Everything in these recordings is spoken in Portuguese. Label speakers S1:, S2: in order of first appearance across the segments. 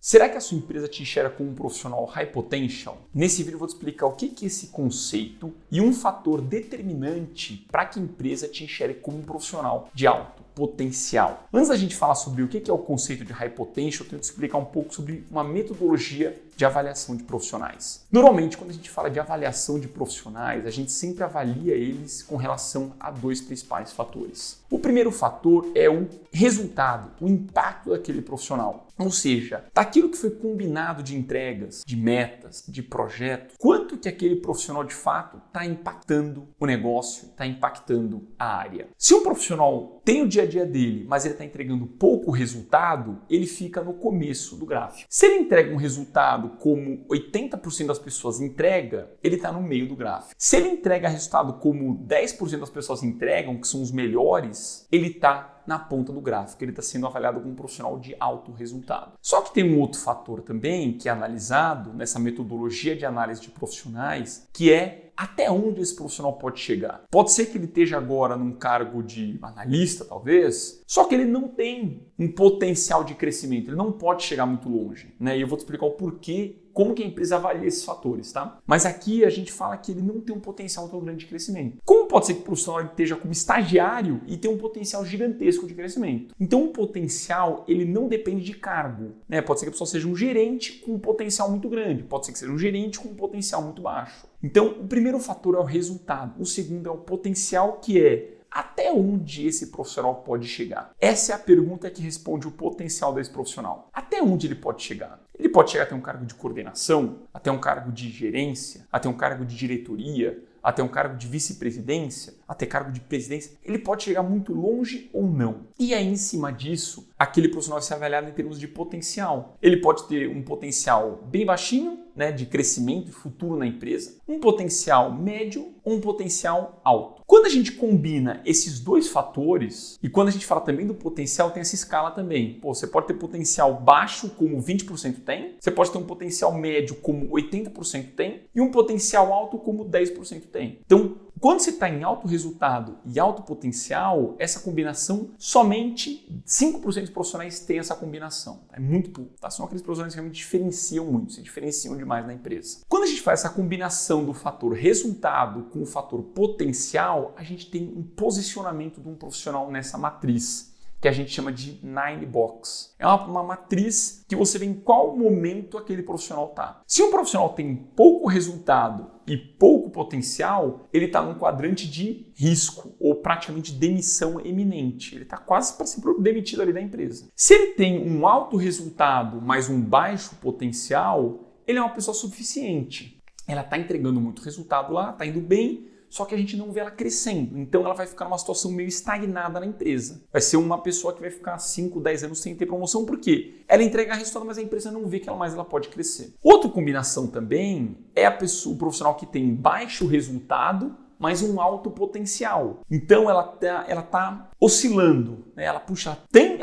S1: Será que a sua empresa te enxerga como um profissional high potential? Nesse vídeo eu vou te explicar o que é esse conceito e um fator determinante para que a empresa te enxergue como um profissional de alto potencial. Antes da gente falar sobre o que é o conceito de high potential, eu tenho que explicar um pouco sobre uma metodologia de avaliação de profissionais. Normalmente, quando a gente fala de avaliação de profissionais, a gente sempre avalia eles com relação a dois principais fatores. O primeiro fator é o resultado, o impacto daquele profissional. Ou seja, daquilo que foi combinado de entregas, de metas, de projeto, quanto que aquele profissional de fato está impactando o negócio, está impactando a área. Se um profissional tem o dia a dia dele, mas ele está entregando pouco resultado, ele fica no começo do gráfico. Se ele entrega um resultado como 80% das pessoas entrega, ele está no meio do gráfico. Se ele entrega resultado como 10% das pessoas entregam, que são os melhores, ele está na ponta do gráfico, ele está sendo avaliado como um profissional de alto resultado. Só que tem um outro fator também que é analisado nessa metodologia de análise de profissionais, que é até onde esse profissional pode chegar. Pode ser que ele esteja agora num cargo de analista, talvez, só que ele não tem um potencial de crescimento, ele não pode chegar muito longe, né? E eu vou te explicar o porquê, como que a empresa avalia esses fatores, tá? Mas aqui a gente fala que ele não tem um potencial tão grande de crescimento. Como pode ser que o profissional esteja como estagiário e tenha um potencial gigantesco de crescimento? Então o potencial, ele não depende de cargo, né? Pode ser que a pessoa seja um gerente com um potencial muito grande, pode ser que seja um gerente com um potencial muito baixo. Então o primeiro fator é o resultado, o segundo é o potencial, que é até onde esse profissional pode chegar? Essa é a pergunta que responde o potencial desse profissional. Até onde ele pode chegar? Ele pode chegar até um cargo de coordenação, até um cargo de gerência, até um cargo de diretoria, até um cargo de vice-presidência, até cargo de presidência. Ele pode chegar muito longe ou não. E aí, em cima disso, aquele profissional vai ser avaliado em termos de potencial. Ele pode ter um potencial bem baixinho, né, de crescimento e futuro na empresa, um potencial médio ou um potencial alto. Quando a gente combina esses dois fatores, e quando a gente fala também do potencial, tem essa escala também. Pô, você pode ter potencial baixo, como 20% tem, você pode ter um potencial médio, como 80% tem, e um potencial alto, como 10% tem. Então, quando você está em alto resultado e alto potencial, essa combinação, somente 5% dos profissionais têm essa combinação. É muito pouco, tá? São aqueles profissionais que realmente diferenciam muito, se diferenciam demais na empresa. Quando a gente faz essa combinação do fator resultado com o fator potencial, a gente tem um posicionamento de um profissional nessa matriz, que a gente chama de 9 box. É uma matriz que você vê em qual momento aquele profissional está. Se um profissional tem pouco resultado e pouco potencial, ele está num quadrante de risco ou praticamente demissão eminente. Ele está quase para ser demitido ali da empresa. Se ele tem um alto resultado, mas um baixo potencial, ele é uma pessoa suficiente. Ela está entregando muito resultado lá, está indo bem, só que a gente não vê ela crescendo. Então ela vai ficar numa situação meio estagnada na empresa. Vai ser uma pessoa que vai ficar 5, 10 anos sem ter promoção. Por quê? Ela entrega resultado, mas a empresa não vê que ela pode crescer. Outra combinação também é o profissional que tem baixo resultado, mas um alto potencial. Então ela tá oscilando, né? Ela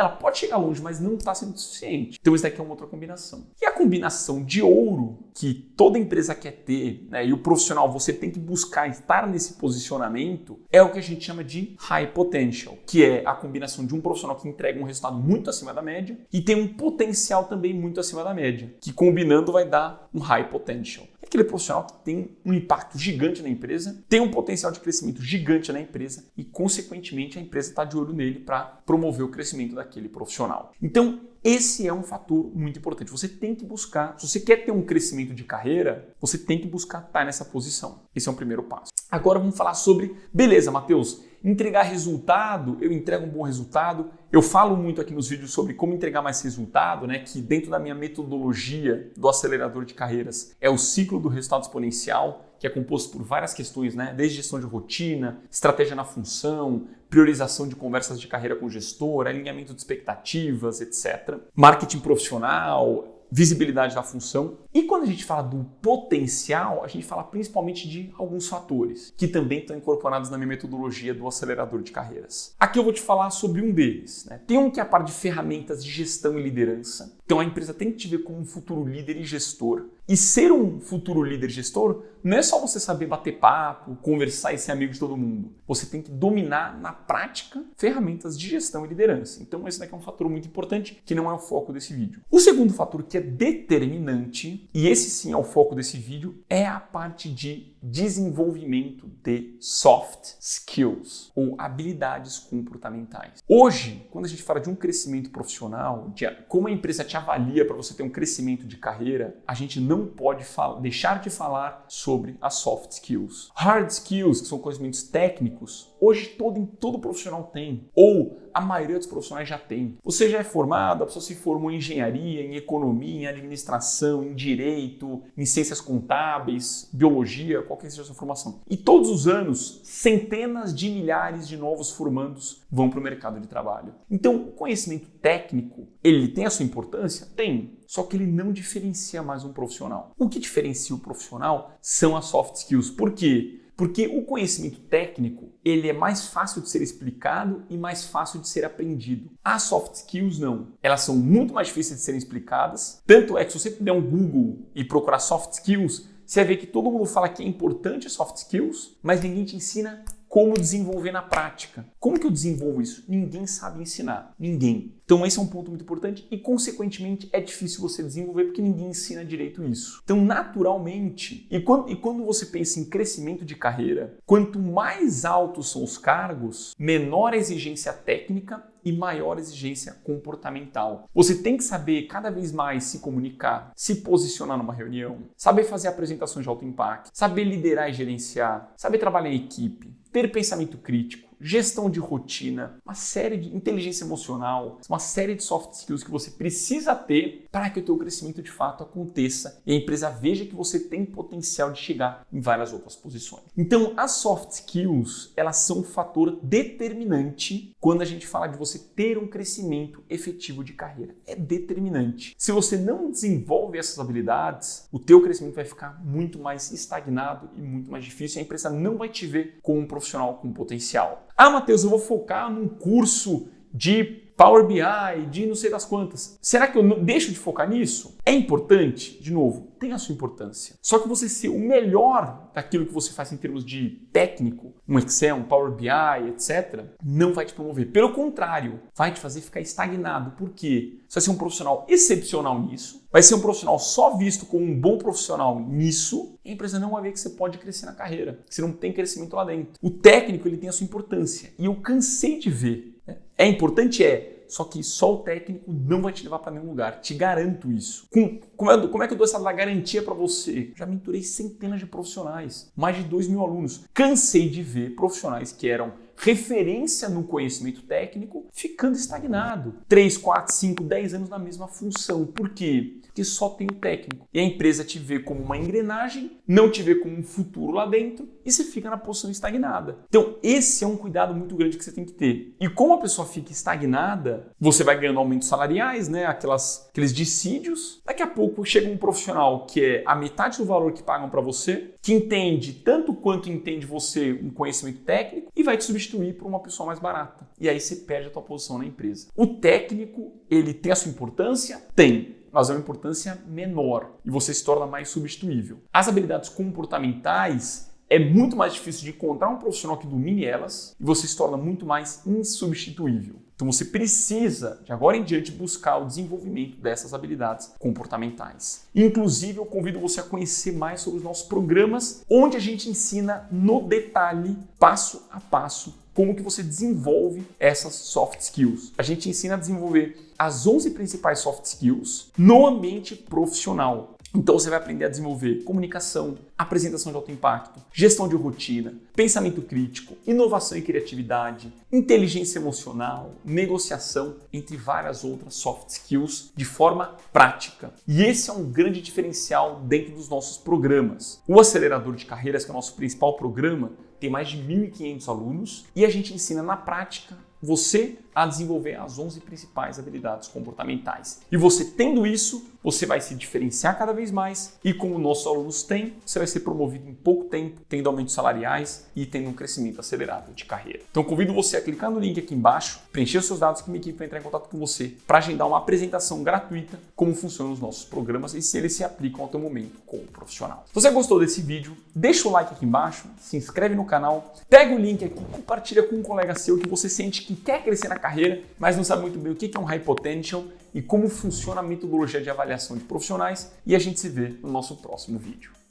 S1: pode chegar longe, mas não está sendo suficiente. Então isso daqui é uma outra combinação. E a combinação de ouro que toda empresa quer ter, né? E o profissional, você tem que buscar estar nesse posicionamento, é o que a gente chama de high potential, que é a combinação de um profissional que entrega um resultado muito acima da média e tem um potencial também muito acima da média, que combinando vai dar um high potential. Aquele profissional que tem um impacto gigante na empresa, tem um potencial de crescimento gigante na empresa e, consequentemente, a empresa está de olho nele para promover o crescimento daquele profissional. Então, esse é um fator muito importante. Você tem que buscar, se você quer ter um crescimento de carreira, você tem que buscar estar nessa posição. Esse é o primeiro passo. Agora vamos falar sobre, beleza, Matheus, entregar resultado, eu entrego um bom resultado. Eu falo muito aqui nos vídeos sobre como entregar mais resultado, né? Que dentro da minha metodologia do acelerador de carreiras é o ciclo do resultado exponencial, que é composto por várias questões, né? Desde gestão de rotina, estratégia na função, priorização de conversas de carreira com o gestor, alinhamento de expectativas, etc. Marketing profissional, visibilidade da função. E quando a gente fala do potencial, a gente fala principalmente de alguns fatores que também estão incorporados na minha metodologia do acelerador de carreiras. Aqui eu vou te falar sobre um deles, né? Tem um que é a parte de ferramentas de gestão e liderança. Então a empresa tem que te ver como um futuro líder e gestor. E ser um futuro líder gestor não é só você saber bater papo, conversar e ser amigo de todo mundo. Você tem que dominar na prática ferramentas de gestão e liderança. Então esse daqui é um fator muito importante que não é o foco desse vídeo. O segundo fator que é determinante, e esse sim é o foco desse vídeo, é a parte de desenvolvimento de soft skills ou habilidades comportamentais. Hoje, quando a gente fala de um crescimento profissional, de como a empresa te avalia para você ter um crescimento de carreira, a gente não pode deixar de falar sobre as soft skills. Hard skills, que são conhecimentos técnicos, hoje todo profissional tem, ou a maioria dos profissionais já tem. Você já é formado, a pessoa se formou em engenharia, em economia, em administração, em direito, em ciências contábeis, biologia, qualquer seja a sua formação. E todos os anos, centenas de milhares de novos formandos vão para o mercado de trabalho. Então, o conhecimento técnico, ele tem a sua importância? Tem. Só que ele não diferencia mais um profissional. O que diferencia o profissional são as soft skills. Por quê? Porque o conhecimento técnico, ele é mais fácil de ser explicado e mais fácil de ser aprendido. As soft skills não. Elas são muito mais difíceis de serem explicadas. Tanto é que se você der um Google e procurar soft skills, você vai ver que todo mundo fala que é importante soft skills, mas ninguém te ensina como desenvolver na prática. Como que eu desenvolvo isso? Ninguém sabe ensinar. Ninguém. Então esse é um ponto muito importante e, consequentemente, é difícil você desenvolver porque ninguém ensina direito isso. Então, naturalmente, e quando você pensa em crescimento de carreira, quanto mais altos são os cargos, menor a exigência técnica e maior exigência comportamental. Você tem que saber cada vez mais se comunicar, se posicionar numa reunião, saber fazer apresentações de alto impacto, saber liderar e gerenciar, saber trabalhar em equipe, ter pensamento crítico, gestão de rotina, uma série de inteligência emocional, uma série de soft skills que você precisa ter para que o teu crescimento de fato aconteça e a empresa veja que você tem potencial de chegar em várias outras posições. Então, as soft skills, elas são um fator determinante quando a gente fala de você ter um crescimento efetivo de carreira. É determinante. Se você não desenvolve essas habilidades, o teu crescimento vai ficar muito mais estagnado e muito mais difícil. A empresa não vai te ver como um profissional com potencial. Ah, Matheus, eu vou focar num curso de Power BI, de não sei das quantas. Será que eu não deixo de focar nisso? É importante? De novo, tem a sua importância. Só que você ser o melhor daquilo que você faz em termos de técnico, um Excel, um Power BI, etc., não vai te promover. Pelo contrário, vai te fazer ficar estagnado. Por quê? Você vai ser um profissional excepcional nisso, vai ser um profissional só visto como um bom profissional nisso, e a empresa não vai ver que você pode crescer na carreira, que você não tem crescimento lá dentro. O técnico, ele tem a sua importância, e eu cansei de ver. É importante? Só que só o técnico não vai te levar para nenhum lugar. Te garanto isso. Como é que eu dou essa garantia para você? Já mentorei centenas de profissionais, mais de 2.000 alunos. Cansei de ver profissionais que eram referência no conhecimento técnico ficando estagnado. 3, 4, 5, 10 anos na mesma função. Por quê? Porque só tem o técnico. E a empresa te vê como uma engrenagem, não te vê como um futuro lá dentro e você fica na posição estagnada. Então, esse é um cuidado muito grande que você tem que ter. E como a pessoa fica estagnada, você vai ganhando aumentos salariais, né? Aqueles dissídios. Daqui a pouco chega um profissional que é a metade do valor que pagam para você, que entende tanto quanto entende você um conhecimento técnico e vai te substituir por uma pessoa mais barata. E aí você perde a tua posição na empresa. O técnico, ele tem a sua importância? Tem. Mas é uma importância menor e você se torna mais substituível. As habilidades comportamentais é muito mais difícil de encontrar um profissional que domine elas e você se torna muito mais insubstituível. Então você precisa, de agora em diante, buscar o desenvolvimento dessas habilidades comportamentais. Inclusive, eu convido você a conhecer mais sobre os nossos programas, onde a gente ensina no detalhe, passo a passo, como que você desenvolve essas soft skills. A gente ensina a desenvolver as 11 principais soft skills no ambiente profissional. Então você vai aprender a desenvolver comunicação, apresentação de alto impacto, gestão de rotina, pensamento crítico, inovação e criatividade, inteligência emocional, negociação, entre várias outras soft skills de forma prática. E esse é um grande diferencial dentro dos nossos programas. O Acelerador de Carreiras, que é o nosso principal programa, tem mais de 1.500 alunos e a gente ensina na prática você a desenvolver as 11 principais habilidades comportamentais. E você tendo isso, você vai se diferenciar cada vez mais e como nossos alunos têm, você vai ser promovido em pouco tempo, tendo aumentos salariais e tendo um crescimento acelerado de carreira. Então convido você a clicar no link aqui embaixo, preencher os seus dados que minha equipe vai entrar em contato com você para agendar uma apresentação gratuita como funcionam os nossos programas e se eles se aplicam ao teu momento como profissional. Se você gostou desse vídeo, deixa o like aqui embaixo, se inscreve no canal, pega o link aqui, compartilha com um colega seu que você sente que quer crescer na carreira, mas não sabe muito bem o que é um High Potential e como funciona a metodologia de avaliação de profissionais, e a gente se vê no nosso próximo vídeo.